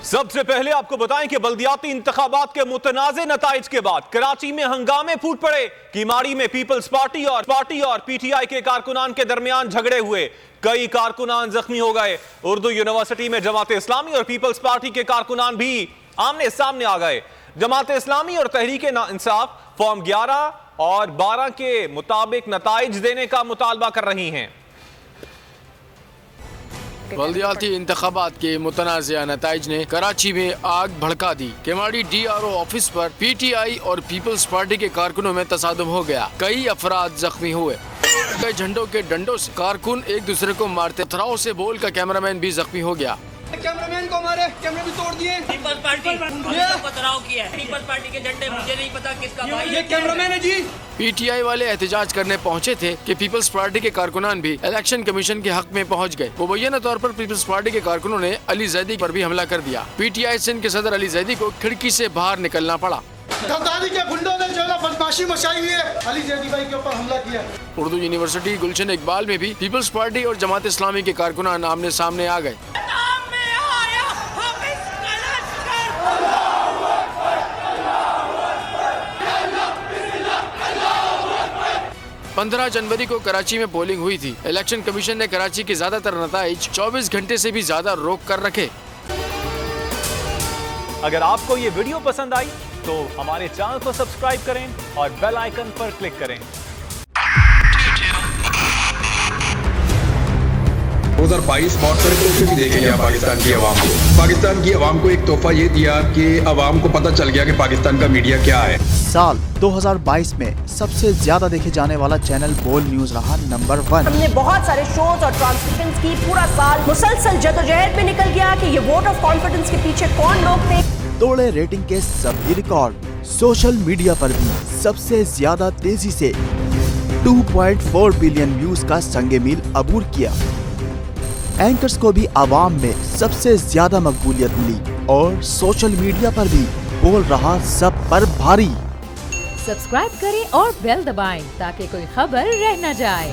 सबसे पहले आपको बताएं कि बल्दियाती इंतखाबात के मुतनाज़े नताइज के बाद कराची में हंगामे फूट पड़े। कीमाड़ी में पीपल्स पार्टी और पीटीआई के कारकुनान के दरमियान झगड़े हुए, कई कारकुनान जख्मी हो गए। उर्दू यूनिवर्सिटी में जमात इस्लामी और पीपल्स पार्टी के कारकुनान भी आमने सामने आ गए। जमात इस्लामी और तहरीक इंसाफ फॉर्म 11 और 12 के मुताबिक नताइज देने का मुतालबा कर रही हैं। बल्दियाती इंतखाबात के मुतनाज़ा नताइज ने कराची में आग भड़का दी। केमाड़ी DRO ऑफिस पर PTI और पीपल्स पार्टी के कारकुनों में तसादुम हो गया, कई अफराद जख्मी हुए। कई झंडों के डंडों से कारकुन एक दूसरे को मारते, पथराव से बोल का कैमरामैन भी जख्मी हो गया। कैमरामैन को मारे, कैमरे भी तोड़ दिए। पीपल्स पार्टी पथराव किया है। पीपल्स पार्टी के झंडे मुझे नहीं पता किसका भाई ये कैमरामैन है जी। PTI वाले एहतजाज करने पहुंचे थे कि पीपल्स पार्टी के कारकुनान भी इलेक्शन कमीशन के हक में पहुंच गए। मुबैना तौर पर पीपल्स पार्टी के कारकुनों ने अली जैदी पर भी हमला कर दिया। PTI सिंध के सदर अली जैदी को खिड़की से बाहर निकलना पड़ा। गद्दारी के गुंडों ने जो बदमाशी मचाई हुई है, अली जैदी भाई के ऊपर हमला किया। उर्दू यूनिवर्सिटी गुलशन इकबाल में भी पीपल्स पार्टी और जमात इस्लामी के कारकुनान आमने सामने आ गए। 15 जनवरी को कराची में पोलिंग हुई थी। इलेक्शन कमीशन ने कराची के ज्यादातर नताइज 24 घंटे से भी ज्यादा रोक कर रखे। अगर आपको ये वीडियो पसंद आई तो हमारे चैनल को सब्सक्राइब करें और बेल आइकन पर क्लिक करें। 2022 बहुत सारे तोहफे भी देखे गया पाकिस्तान की आवाम को। पाकिस्तान की आवाम को एक तोहफा ये दिया कि आवाम को पता चल गया कि पाकिस्तान का मीडिया क्या है। साल 2022 में सबसे ज्यादा देखे जाने वाला चैनल बोल न्यूज रहा नंबर 1। हमने बहुत सारे शोज और ट्रांसमिशंस की, पूरा साल मुसलसल जदोजहद में निकल गया कि ये वोट ऑफ कॉन्फिडेंस के पीछे कौन लोग थे। तोड़े रेटिंग के सभी रिकॉर्ड। सोशल मीडिया पर भी सबसे ज्यादा तेजी से 2.4 बिलियन व्यूज का संगे मील अबूर किया। एंकर्स को भी आवाम में सबसे ज्यादा मकबूलियत मिली और सोशल मीडिया पर भी बोल रहा सब पर भारी। सब्सक्राइब करें और बेल दबाएं ताकि कोई खबर रह न जाए।